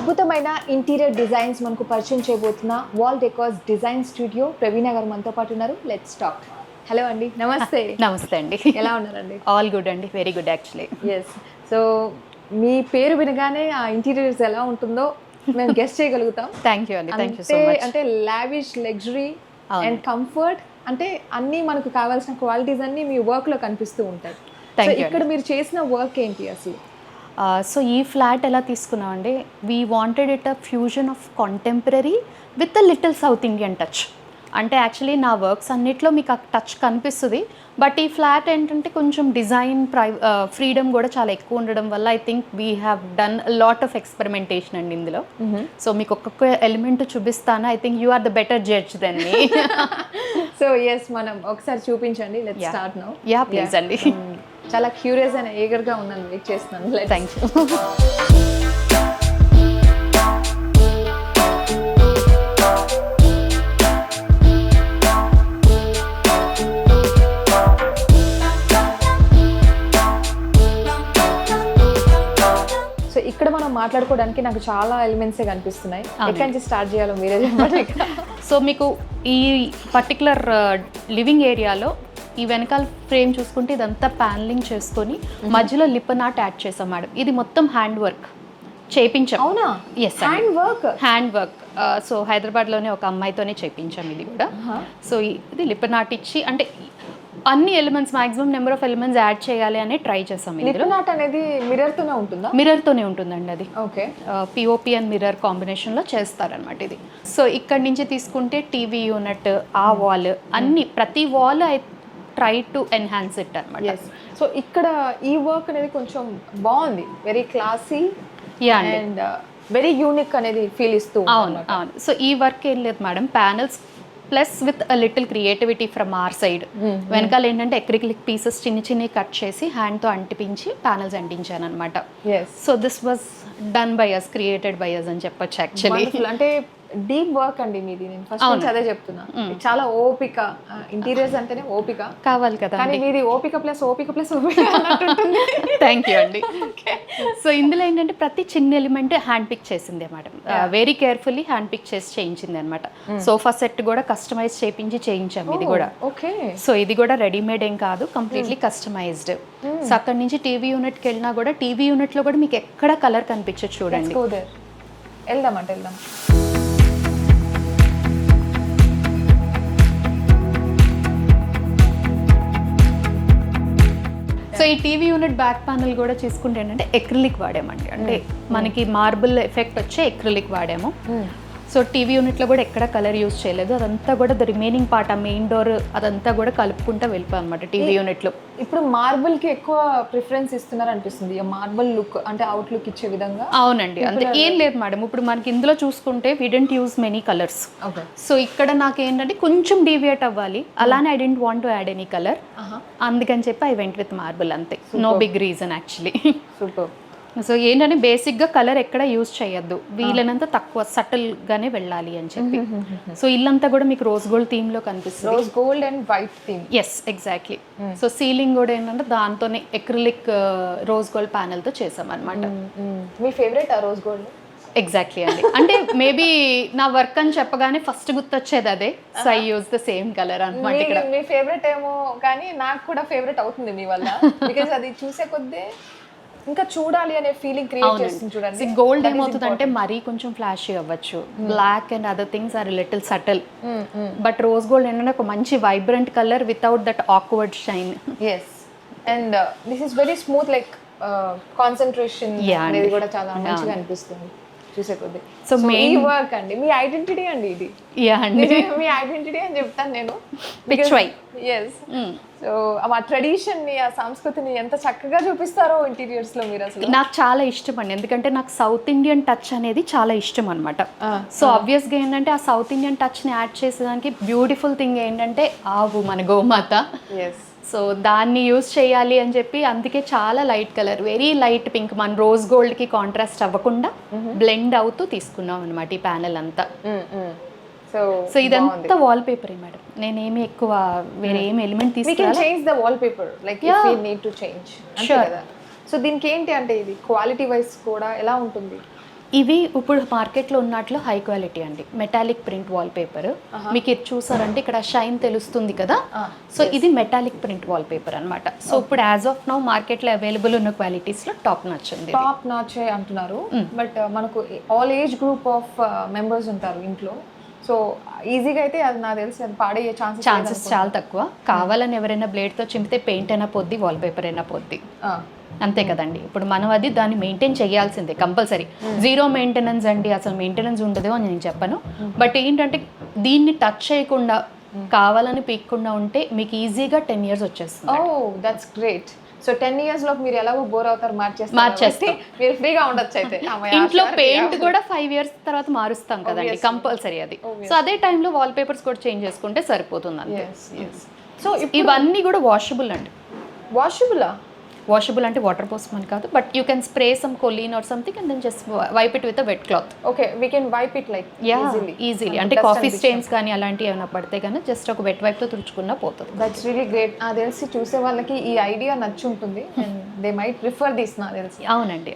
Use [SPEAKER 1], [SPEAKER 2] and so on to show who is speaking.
[SPEAKER 1] అద్భుతమైన interior designs మనకు పరిచయం చేయబోతున్న వాల్ డెకార్స్ డిజైన్ స్టూడియో ప్రవీణ గారు మనతో పాటు ఉన్నారు. Let's talk. హలో అండి, నమస్తే.
[SPEAKER 2] నమస్తే అండి.
[SPEAKER 1] ఎలా ఉన్నారండి?
[SPEAKER 2] ఆల్ గుడ్ అండి, very good actually.
[SPEAKER 1] Yes, so మీ పేరు వినగానే ఆ ఇంటీరియర్స్ ఎలా ఉంటుందో మేము గెస్ట్ చేయగలుగుతాం.
[SPEAKER 2] థ్యాంక్ యూ అండి, థ్యాంక్ యూ సో మచ్.
[SPEAKER 1] అంటే లావిష్, లగ్జరీ అండ్ కంఫర్ట్, అంటే అన్నీ మనకు కావాల్సిన క్వాలిటీస్ అన్నీ మీ వర్క్లో కనిపిస్తూ ఉంటాయి. సో ఇక్కడ మీరు చేసిన వర్క్ ఏంటి అసలు?
[SPEAKER 2] సో ఈ ఫ్లాట్ ఎలా తీసుకున్నామండి, we wanted it a fusion of contemporary with a little south Indian touch. అంటే యాక్చువల్లీ నా వర్క్స్ అన్నిట్లో మీకు ఆ టచ్ కనిపిస్తుంది, బట్ ఈ ఫ్లాట్ ఏంటంటే కొంచెం డిజైన్ ఫ్రీడమ్ కూడా చాలా ఎక్కువ ఉండడం వల్ల I think we have done lot of experimentation అండి ఇందులో. సో మీకు ఒక్కొక్క ఎలిమెంట్ చూపిస్తాను. I think you are the better judge then me.
[SPEAKER 1] So yes, మనం ఒకసారి చూపించండి. Let's start now.
[SPEAKER 2] Yeah please అండి.
[SPEAKER 1] చాలా క్యూరియస్ అండ్ ఈగర్గా ఉన్నాను, వెయిట్ చేస్తున్నాను.
[SPEAKER 2] Thank you.
[SPEAKER 1] సో ఇక్కడ మనం మాట్లాడుకోవడానికి నాకు చాలా ఎలిమెంట్సే కనిపిస్తున్నాయి. ఎక్కడి నుంచి స్టార్ట్ చేయాలో మీరే చెప్పండి.
[SPEAKER 2] సో మీకు ఈ పర్టికులర్ లివింగ్ ఏరియాలో ఈ వెనకాల ఫ్రేమ్ చూసుకుంటే ఇదంతా ప్యానలింగ్ చేసుకొని మధ్యలో లిప్పన్ ఆర్ట్ యాడ్ చేసాం మేడం. ఇది మొత్తం హ్యాండ్ వర్క్ చేయించాం.
[SPEAKER 1] అవునా?
[SPEAKER 2] Yes, hand work. సో హైదరాబాద్లోనే ఒక అమ్మాయితోనే చేయించాం ఇది కూడా. సో ఇది లిప్పన్ ఆర్ట్ ఇచ్చి, అంటే అన్ని elements maximum number of elements add చేయాలి అని ట్రై చేసాం.
[SPEAKER 1] లిప్పన్ ఆర్ట్ అనేది మిర్రర్తోనే ఉంటుందా?
[SPEAKER 2] మిర్రర్తోనే ఉంటుందండి అది.
[SPEAKER 1] ఓకే.
[SPEAKER 2] పిఓపి అండ్ మిర్రర్ కాంబినేషన్లో చేస్తారనమాట ఇది. సో ఇక్కడ నుంచి తీసుకుంటే టీవీ యూనిట్, ఆ వాల్, అన్ని ప్రతి wall I try to enhance it అనమాట.
[SPEAKER 1] సో ఇక్కడ ఈ వర్క్ అనేది కొంచెం బాగుంది, very classy and very unique అనేది ఫీల్ ఇస్తూ.
[SPEAKER 2] అవును అవును. సో ఈ వర్క్ ఏం లేదు madam, panels plus with a little creativity from our side. వెనకాల ఏంటంటే ఎక్రిలిక్ పీసెస్ చిన్న చిన్నవి కట్ చేసి హ్యాండ్తో అంటిపించి ప్యానల్స్ అంటించాను అనమాట. So this was done by us, created by us అని చెప్పొచ్చు యాక్చువల్లీ.
[SPEAKER 1] అంటే డీప్ వర్క్ అండి మీది. నేను ఫస్ట్ నుంచి అదే చెప్తున్నా, చాలా ఓపిక. ఇంటీరియర్స్ అంటేనే ఓపిక
[SPEAKER 2] కావాలి కదా,
[SPEAKER 1] కానీ మీది ఓపిక ప్లస్ ఓపిక ప్లస్ ఓపిక.
[SPEAKER 2] థ్యాంక్ యూ అండి. సో ఇందులో ఏంటంటే ప్రతి చిన్న ఎలిమెంట్ హ్యాండ్ పిక్ చేసింది madam, very carefully hand pick చేసి చేయించింది అనమాట. సోఫా సెట్ కూడా కస్టమైజ్ చేయించాము ఇది కూడా.
[SPEAKER 1] ఓకే.
[SPEAKER 2] సో ఇది కూడా రెడీమేడ్ ఏం కాదు, కంప్లీట్లీ కస్టమైజ్డ్. సో అక్కడ నుంచి టీవీ యూనిట్కి వెళ్ళినా కూడా టీవీ యూనిట్లో కూడా మీకు ఎక్కడ కలర్ కనిపించదు చూడండి.
[SPEAKER 1] వెళ్దాం.
[SPEAKER 2] సో ఈ టీవీ యూనిట్ బ్యాక్ ప్యానల్ కూడా చూసుకుంటే ఏంటంటే ఎక్రిలిక్ వాడామండి, అంటే మనకి మార్బుల్ ఎఫెక్ట్ వచ్చే ఎక్రిలిక్ వాడాము. సో టీవీ యూనిట్లో కూడా ఎక్కడ కలర్ యూజ్ చేయలేదు, అదంతా కూడా ద రిమైనింగ్ పార్ట్, ఆ మెయిన్ డోర్ అదంతా కూడా కలుపుకుంటా వెళ్ళిపోయాం అనమాట టీవీ యూనిట్లో.
[SPEAKER 1] ఇప్పుడు మార్బుల్కి ఎక్కువ ప్రిఫరెన్స్ ఇస్తున్నారు అనిపిస్తుంది, మార్బుల్ లుక్ అంటే అవుట్ లుక్ ఇచ్చే విధంగా.
[SPEAKER 2] అవునండి, అంతే. ఏం లేదు మేడం, ఇప్పుడు మనకి ఇందులో చూసుకుంటే we don't use many colours. So ఇక్కడ నాకు ఏంటంటే కొంచెం డీవియేట్ అవ్వాలి, అలానే I don't want to add any colour, అందుకని చెప్పి ఐ వెంట్ విత్ మార్బుల్, అంతే. No big reason actually.
[SPEAKER 1] Super.
[SPEAKER 2] So ఏంటంటే బేసిక్గా కలర్ ఎక్కడ యూజ్ చేయొద్దు, వీలైనంత తక్కువ సటిల్గానే వెళ్ళాలి అని చెప్పి. సో ఇల్లంతా కూడా మీకు రోజ్ గోల్డ్ థీమ్లో కనిపిస్తుంది,
[SPEAKER 1] rose gold and white theme.
[SPEAKER 2] Yes, exactly. So ceiling కూడా ఏంటంటే దాంతోనే ఎక్రిలిక్ రోజ్ గోల్డ్ ప్యానెల్తో చేసాం అనమాట.
[SPEAKER 1] మీ ఫేవరెట్ ఆ రోజ్ గోల్డ్?
[SPEAKER 2] ఎగ్జాక్ట్లీ అండి. అంటే మేబీ నా వర్క్ అని చెప్పగానే ఫస్ట్ గుర్తొచ్చేది అదే, so I use the same colour అనమాట. ఇక్కడ
[SPEAKER 1] మీ ఫేవరెట్ ఏమో కానీ నాకు కూడా ఫేవరెట్ అవుతుంది మీ వల్ల, బికాజ్ అది చూసే కొద్దే ఇంకా చూడాలి అనే ఫీలింగ్ క్రియేట్ చేస్తుంది చూడండి.
[SPEAKER 2] గోల్డ్ ఏమవుతుంది అంటే మరీ కొంచెం ఫ్లాషీ అవ్వచ్చు, black and other things are little subtle, but rose gold ఏంటంటే ఒక మంచి vibrant colour without that awkward shine.
[SPEAKER 1] Yes, and this is very smooth, like concentration అనేది కూడా చాలా మంచిగా అనిపిస్తుంది చూసే కొద్ది. సో మెయిన్ వర్క్ అండి, మీ ఐడెంటిటీ అండి ఇది. మీ ఐడెంటిటీ అని చెప్తాను నేను. ఎస్. సో ఆ ట్రెడిషన్ ని, ఆ సంస్కృతిని ఎంత చక్కగా చూపిస్తారో ఇంటీరియర్స్ లో మీరు. అసలు
[SPEAKER 2] నాకు చాలా ఇష్టం అండి, ఎందుకంటే నాకు సౌత్ ఇండియన్ టచ్ అనేది చాలా ఇష్టం అనమాట. సో ఆబ్వియస్గా ఏంటంటే ఆ సౌత్ ఇండియన్ టచ్ ని యాడ్ చేసేదానికి బ్యూటిఫుల్ థింగ్ ఏంటంటే ఆవు, మన గోమాత.
[SPEAKER 1] ఎస్.
[SPEAKER 2] సో దాన్ని యూజ్ చేయాలి అని చెప్పి అందుకే చాలా light colour, very light pink, మన రోజ్ గోల్డ్కి కాంట్రాస్ట్ అవ్వకుండా బ్లెండ్ అవుతూ తీసుకున్నాం అనమాట ఈ ప్యానెల్ అంతా. సో ఇదంతా వాల్ పేపర్ మేడం, నేనేమి ఎక్కువ వేరే ఏమి ఎలిమెంట్ తీసుకురాను.
[SPEAKER 1] Change the wallpaper like if you need to change. Sure. So దీనికి ఏంటి అంటే ఇది క్వాలిటీ వైస్ కూడా ఎలా ఉంటుంది?
[SPEAKER 2] ఇవి ఇప్పుడు మార్కెట్లో ఉన్నట్లు హై క్వాలిటీ అండి, మెటాలిక్ ప్రింట్ వాల్ పేపర్. మీకు ఇది చూసారంటే ఇక్కడ షైన్ తెలుస్తుంది కదా, సో ఇది మెటాలిక్ ప్రింట్ వాల్ పేపర్ అనమాట. సో ఇప్పుడు యాజ్ ఆఫ్ నౌ మార్కెట్లో అవైలబుల్ ఉన్న క్వాలిటీస్లో టాప్ నాచ్ ఉంది.
[SPEAKER 1] టాప్ నాచ్ అంటున్నారు, బట్ మనకు all age group of members ఉంటారు ఇంట్లో, సో ఈజీగా అయితే అది నాకు తెలిసి అది పాడయ్యే ఛాన్సెస్
[SPEAKER 2] చాలా తక్కువ. కావాలని ఎవరైనా బ్లేడ్తో చింపితే పెయింట్ అయినా పోద్ది, వాల్ పేపర్ అయినా పోద్ది, అంతే కదండి. ఇప్పుడు మనం అది దాన్ని మెయింటైన్ చేయాల్సిందే కంపల్సరీ. జీరో మెయింటెనెన్స్ అండి, అసలు మెయింటెనెన్స్ ఉండదు అని నేను చెప్పను. బట్ ఏంటంటే దీన్ని టచ్ చేయకుండా కావాలని పీక్కుండా ఉంటే మీకు ఈజీగా 10 years వచ్చేస్తుంది.
[SPEAKER 1] Oh that's great. So 10 years లో మీరు ఎలాగో బోర్ అవుతారు, మార్చేస్తే మీరు ఫ్రీగా ఉండొచ్చు. అయితే
[SPEAKER 2] ఇంట్లో పెయింట్ కూడా 5 years తర్వాత మారుస్తాం కదండి కంపల్సరీ అది. సో అదే టైంలో వాల్ పేపర్స్ కూడా చేంజ్ చేసుకుంటే సరిపోతుంది అంతే.
[SPEAKER 1] సో
[SPEAKER 2] ఇవన్నీ కూడా వాషబుల్ అండి.
[SPEAKER 1] వాషబుల్
[SPEAKER 2] అంటే వాటర్ పోసమని కాదు, but you can spray some cologne or something and then just wipe it with wet cloth.
[SPEAKER 1] Okay, we can wipe it like
[SPEAKER 2] easily. అంటే కాఫీ స్టెయిన్స్ కానీ అలాంటివి ఏమైనా పడితే కానీ జస్ట్ ఒక వెట్ వైప్తో తుడుచుకున్నా పోతుంది.
[SPEAKER 1] That's really great. నాకు తెలిసి చూసే వాళ్ళకి ఈ ఐడియా నచ్చుంటుంది, and they might prefer this. నాకు తెలిసి
[SPEAKER 2] అవునండి.